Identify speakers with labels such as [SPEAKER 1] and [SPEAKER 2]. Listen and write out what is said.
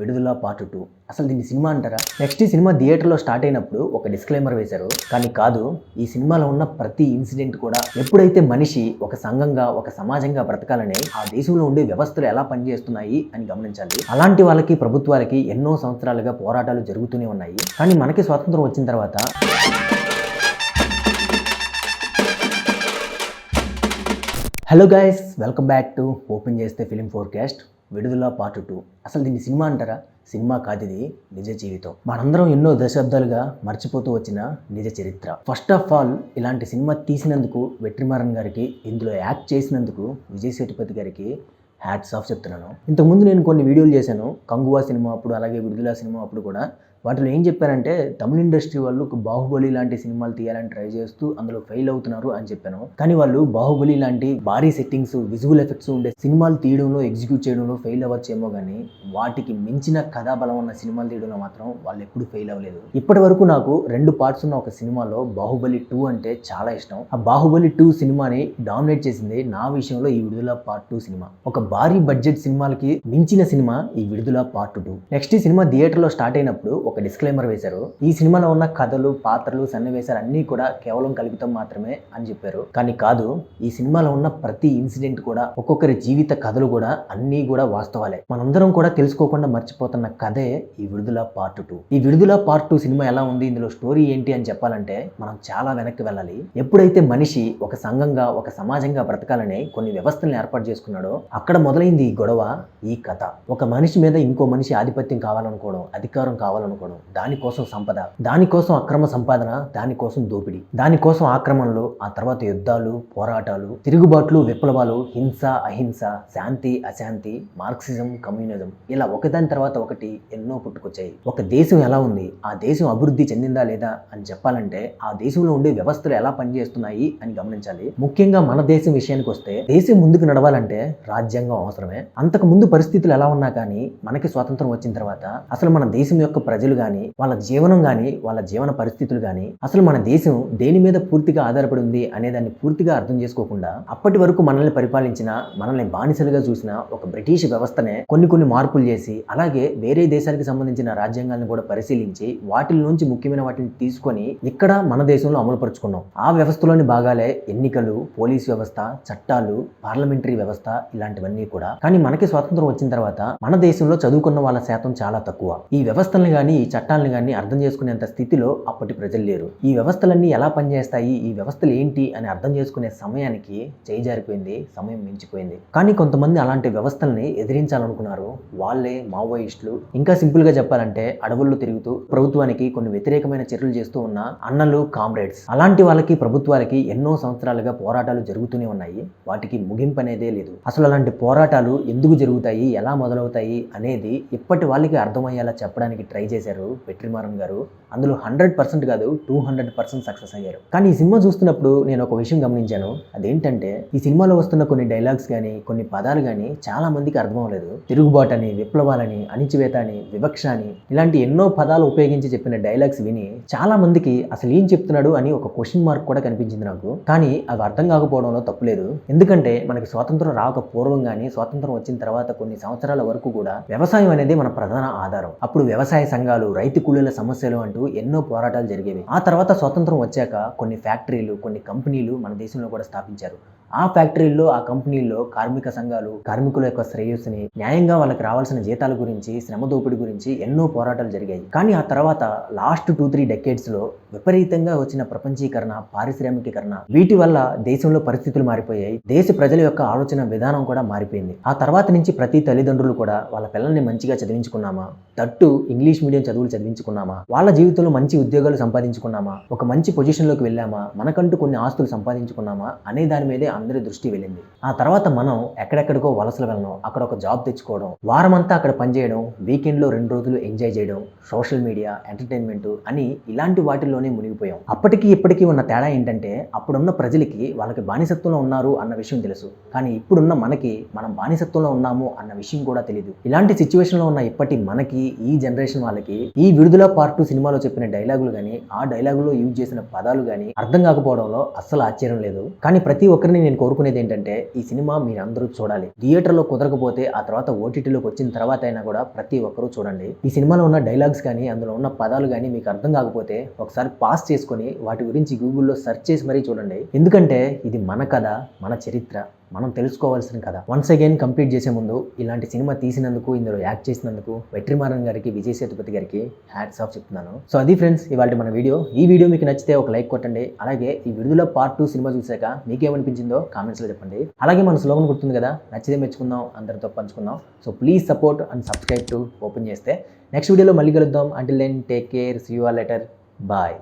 [SPEAKER 1] విడుదల పార్ట్ 2. అసలు దీన్ని సినిమా అంటారా? నెక్స్ట్ ఈ సినిమా థియేటర్లో స్టార్ట్ అయినప్పుడు ఒక డిస్క్లైమర్ వేశారు. కానీ కాదు, ఈ సినిమాలో ఉన్న ప్రతి ఇన్సిడెంట్ కూడా ఎప్పుడైతే మనిషి ఒక సంఘంగా ఒక సమాజంగా బ్రతకాలని ఆ దేశంలో ఉండే వ్యవస్థలు ఎలా పనిచేస్తున్నాయి అని గమనించాలి. అలాంటి వాళ్ళకి ప్రభుత్వాలకి ఎన్నో సంవత్సరాలుగా పోరాటాలు జరుగుతూనే ఉన్నాయి. కానీ మనకి స్వాతంత్రం వచ్చిన తర్వాత hello guys, welcome back to open చేస్తే ఫిలిం ఫోర్కాస్ట్ విడుదల పార్ట్ 2. అసలు దీన్ని సినిమా అంటారా? సినిమా కాదు, ఇది నిజ జీవితం. మనందరం ఎన్నో దశాబ్దాలుగా మర్చిపోతూ వచ్చిన నిజ చరిత్ర. ఫస్ట్ ఆఫ్ ఆల్, ఇలాంటి సినిమా తీసినందుకు వెట్రిమారన్ గారికి, ఇందులో యాక్ట్ చేసినందుకు విజయ్ సేతుపతి గారికి హ్యాట్స్ ఆఫ్ చెప్తున్నాను. ఇంతకుముందు నేను కొన్ని వీడియోలు చేశాను, కంగువా సినిమా అప్పుడు, అలాగే విడుదల సినిమా అప్పుడు కూడా. వాటిలో ఏం చెప్పారంటే తమిళ ఇండస్ట్రీ వాళ్ళు బాహుబలి లాంటి సినిమాలు తీయాలని ట్రై చేస్తూ అందులో ఫెయిల్ అవుతున్నారు అని చెప్పాను. కానీ వాళ్ళు బాహుబలి లాంటి భారీ సెట్టింగ్స్, విజువల్ ఎఫెక్ట్స్ ఉండే సినిమాలు తీయడంలో, ఎగ్జిక్యూట్ చేయడంలో ఫెయిల్ అవ్వచ్చేమో కానీ వాటికి మించిన కథాబలం ఉన్న సినిమాలు తీయడంలో మాత్రం వాళ్ళు ఎప్పుడు ఫెయిల్ అవ్వలేదు. ఇప్పటి వరకు నాకు 2 పార్ట్స్ ఉన్న ఒక సినిమాలో బాహుబలి 2 అంటే చాలా ఇష్టం. ఆ బాహుబలి 2 సినిమాని డామినేట్ చేసింది నా విషయంలో ఈ విడుదల పార్ట్ 2 సినిమా. ఒక భారీ బడ్జెట్ సినిమాలకి మించిన సినిమా ఈ విడుదల పార్ట్ 2. నెక్స్ట్ ఈ సినిమా థియేటర్లో స్టార్ట్ అయినప్పుడు ఒక డిస్క్లైమర్ వేశారు. ఈ సినిమాలో ఉన్న కథలు, పాత్రలు, సన్నివేశాలు అన్నీ కూడా కేవలం కల్పితం మాత్రమే అని చెప్పారు. కానీ కాదు, ఈ సినిమాలో ఉన్న ప్రతి ఇన్సిడెంట్ కూడా, ఒక్కొక్కరి జీవిత కథలు కూడా అన్నీ కూడా వాస్తవాలే. మనందరం కూడా తెలుసుకోకుండా మర్చిపోతున్న కథే ఈ విడుదల పార్ట్ 2. ఈ విడుదల పార్ట్ 2 సినిమా ఎలా ఉంది, ఇందులో స్టోరీ ఏంటి అని చెప్పాలంటే మనం చాలా వెనక్కి వెళ్ళాలి. ఎప్పుడైతే మనిషి ఒక సంఘంగా ఒక సమాజంగా బ్రతకాలని కొన్ని వ్యవస్థలను ఏర్పాటు చేసుకున్నాడో అక్కడ మొదలైంది ఈ గొడవ, ఈ కథ. ఒక మనిషి మీద ఇంకో మనిషి ఆధిపత్యం కావాలనుకోవడం, అధికారం కావాలనుకోవడం, దానికోసం సంపద, దానికోసం అక్రమ సంపాదన, దానికోసం దోపిడీ, దానికోసం ఆక్రమణలు, ఆ తర్వాత యుద్ధాలు, పోరాటాలు, తిరుగుబాట్లు, విప్లవాలు, హింస, అహింస, శాంతి, అశాంతి, మార్క్సిజం, కమ్యూనిజం, ఇలా ఒకదాని తర్వాత ఒకటి ఎన్నో పుట్టుకొచ్చాయి. ఒక దేశం ఎలా ఉంది, ఆ దేశం అభివృద్ధి చెందిందా లేదా అని చెప్పాలంటే ఆ దేశంలో ఉండే వ్యవస్థలు ఎలా పనిచేస్తున్నాయి అని గమనించాలి. ముఖ్యంగా మన దేశం విషయానికి వస్తే, దేశం ముందుకు నడవాలంటే రాజ్యాంగం అవసరమే. అంతకు ముందు పరిస్థితులు ఎలా ఉన్నా కానీ మనకి స్వాతంత్రం వచ్చిన తర్వాత అసలు మన దేశం యొక్క ప్రజలు కానీ, వాళ్ళ జీవనం కానీ, వాళ్ళ జీవన పరిస్థితులు కానీ, అసలు మన దేశం దేని మీద పూర్తిగా ఆధారపడి ఉంది అనేదాన్ని పూర్తిగా అర్థం చేసుకోకుండా అప్పటి వరకు మనల్ని పరిపాలించిన, మనల్ని బానిసలుగా చూసిన ఒక బ్రిటిష్ వ్యవస్థనే కొన్ని మార్పులు చేసి, అలాగే వేరే దేశాలకు సంబంధించిన రాజ్యాంగాలను కూడా పరిశీలించి వాటిల నుంచి ముఖ్యమైన వాటిని తీసుకొని ఇక్కడ మన దేశంలో అమలుపరుచుకున్నాం. ఆ వ్యవస్థలోని భాగాలే ఎన్నికలు, పోలీస్ వ్యవస్థ, చట్టాలు, పార్లమెంటరీ వ్యవస్థ, ఇలాంటివన్నీ కూడా. కానీ మనకి స్వాతంత్రం వచ్చిన తర్వాత మన దేశంలో చదువుకున్న వాళ్ళ శాతం చాలా తక్కువ. ఈ వ్యవస్థలను కానీ, ఈ చట్టాలను కానీ అర్థం చేసుకునేంత స్థితిలో అప్పటి ప్రజలు లేరు. ఈ వ్యవస్థలన్నీ ఎలా పనిచేస్తాయి, ఈ వ్యవస్థలు ఏంటి అని అర్థం చేసుకునే సమయానికి చేయి జారిపోయింది, సమయం మించిపోయింది. కానీ కొంతమంది అలాంటి వ్యవస్థల్ని ఎదిరించాలనుకున్నారు. వాళ్ళే మావోయిస్టులు. ఇంకా సింపుల్ గా చెప్పాలంటే అడవుల్లో తిరుగుతూ ప్రభుత్వానికి కొన్ని వ్యతిరేకమైన చర్యలు చేస్తూ ఉన్న అన్నలు, కామ్రేడ్స్. అలాంటి వాళ్ళకి, ప్రభుత్వాలకి ఎన్నో సంవత్సరాలుగా పోరాటాలు జరుగుతూనే ఉన్నాయి. వాటికి ముగింపు అనేదే లేదు. అసలు అలాంటి పోరాటాలు ఎందుకు జరుగుతాయి, ఎలా మొదలవుతాయి అనేది ఇప్పటి వాళ్ళకి అర్థమయ్యేలా చెప్పడానికి ట్రై చేశారు వెట్రిమారన్ గారు. అందులో 100% కాదు, 200% సక్సెస్ అయ్యారు. కానీ ఈ సినిమా చూస్తున్నప్పుడు నేను ఒక విషయం గమనించాను. అదేంటంటే ఈ సినిమాలో వస్తున్న కొన్ని డైలాగ్స్ కానీ, కొన్ని పదాలు కానీ చాలా మందికి అర్థం అవ్వలేదు. తిరుగుబాటని, విప్లవాలని, అణిచివేత అని, వివక్ష అని, ఇలాంటి ఎన్నో పదాలు ఉపయోగించి చెప్పిన డైలాగ్స్ విని చాలా మందికి అసలు ఏం చెప్తున్నాడు అని ఒక క్వశ్చన్ మార్క్ కూడా కనిపించింది నాకు. కానీ అవి అర్థం కాకపోవడంలో తప్పులేదు. ఎందుకంటే మనకి స్వాతంత్రం రాక పూర్వం కానీ, స్వాతంత్రం వచ్చిన తర్వాత కొన్ని సంవత్సరాల వరకు కూడా వ్యవసాయం అనేది మన ప్రధాన ఆధారం. అప్పుడు వ్యవసాయ సంఘాలు, రైతు కూలీల సమస్యలు అంటూ ఎన్నో పోరాటాలు జరిగేవి. ఆ తర్వాత స్వాతంత్రం వచ్చాక కొన్ని ఫ్యాక్టరీలు, కొన్ని కంపెనీలు మన దేశంలో కూడా స్థాపించారు. ఆ ఫ్యాక్టరీల్లో, ఆ కంపెనీల్లో కార్మిక సంఘాలు కార్మికుల యొక్క శ్రేయస్సుని, న్యాయంగా వాళ్ళకి రావాల్సిన జీతాల గురించి, శ్రమ దోపిడీ గురించి ఎన్నో పోరాటాలు జరిగాయి. కానీ ఆ తర్వాత లాస్ట్ 2-3 డెకేడ్స్ లో విపరీతంగా వచ్చిన ప్రపంచీకరణ, పారిశ్రామికీకరణ, వీటి వల్ల దేశంలో పరిస్థితులు మారిపోయాయి. దేశ ప్రజల యొక్క ఆలోచన విధానం కూడా మారిపోయింది. ఆ తర్వాత నుంచి ప్రతి తల్లిదండ్రులు కూడా వాళ్ళ పిల్లల్ని మంచిగా చదివించుకున్నామా, తట్టు ఇంగ్లీష్ మీడియం చదువులు చదివించుకున్నామా, వాళ్ళ జీవితంలో మంచి ఉద్యోగాలు సంపాదించుకున్నామా, ఒక మంచి పొజిషన్లోకి వెళ్ళామా, మనకంటూ కొన్ని ఆస్తులు సంపాదించుకున్నామా అనే దాని మీదే అందరి దృష్టి వెళ్ళింది. ఆ తర్వాత మనం ఎక్కడెక్కడికో వలసలు వెళ్ళడం, అక్కడ ఒక జాబ్ తెచ్చుకోవడం, వారమంతా అక్కడ పనిచేయడం, వీకెండ్లో 2 రోజులు ఎంజాయ్ చేయడం, సోషల్ మీడియా, ఎంటర్టైన్మెంట్ అని ఇలాంటి వాటిల్లోనే మునిగిపోయాం. అప్పటికి ఇప్పటికీ ఉన్న తేడా ఏంటంటే అప్పుడున్న ప్రజలకి వాళ్ళకి బానిసత్వంలో ఉన్నారు అన్న విషయం తెలుసు. కానీ ఇప్పుడున్న మనకి మనం బానిసత్వంలో ఉన్నాము అన్న విషయం కూడా తెలియదు. ఇలాంటి సిచ్యువేషన్లో ఉన్న ఇప్పటి మనకి, ఈ జనరేషన్ వాళ్ళకి ఈ విడుదల పార్ట్ 2 సినిమాలో చెప్పిన డైలాగులు కానీ, ఆ డైలాగులో యూజ్ చేసిన పదాలు కానీ అర్థం కాకపోవడంలో అస్సలు ఆశ్చర్యం లేదు. కానీ ప్రతి ఒక్కరిని నేను కోరుకునేది ఏంటంటే ఈ సినిమా మీరందరూ చూడాలి. థియేటర్లో కుదరకపోతే ఆ తర్వాత ఓటీటీలోకి వచ్చిన తర్వాత అయినా కూడా ప్రతి ఒక్కరూ చూడండి. ఈ సినిమాలో ఉన్న డైలాగ్స్ కానీ అందులో ఉన్న పదాలు కానీ మీకు అర్థం కాకపోతే ఒకసారి పాస్ చేసుకొని వాటి గురించి గూగుల్లో సెర్చ్ చేసి మరీ చూడండి. ఎందుకంటే ఇది మన కథ, మన చరిత్ర, మనం తెలుసుకోవాల్సిన కథ. వన్స్ అగైన్ కంప్లీట్ చేసే ముందు ఇలాంటి సినిమా తీసినందుకు, ఇందులో యాక్ట్ చేసినందుకు వెట్రిమారన్ గారికి, విజయ్ సేతుపతి గారికి హ్యాట్స్ ఆఫ్ చెప్తున్నాను. సో అది ఫ్రెండ్స్ ఇవాళ మన వీడియో. ఈ వీడియో మీకు నచ్చితే ఒక లైక్ కొట్టండి. అలాగే ఈ విడుదల పార్ట్ 2 సినిమా చూశాక మీకేమనిపించిందో కామెంట్స్లో చెప్పండి. అలాగే మన స్లోగన్ గుర్తుంది కదా, నచ్చితే మెచ్చుకుందాం, అందరితో పంచుకుందాం. So please support and subscribe to open చేస్తే. నెక్స్ట్ వీడియోలో మళ్ళీ కలుద్దాం. Until then take care, see you all later, bye.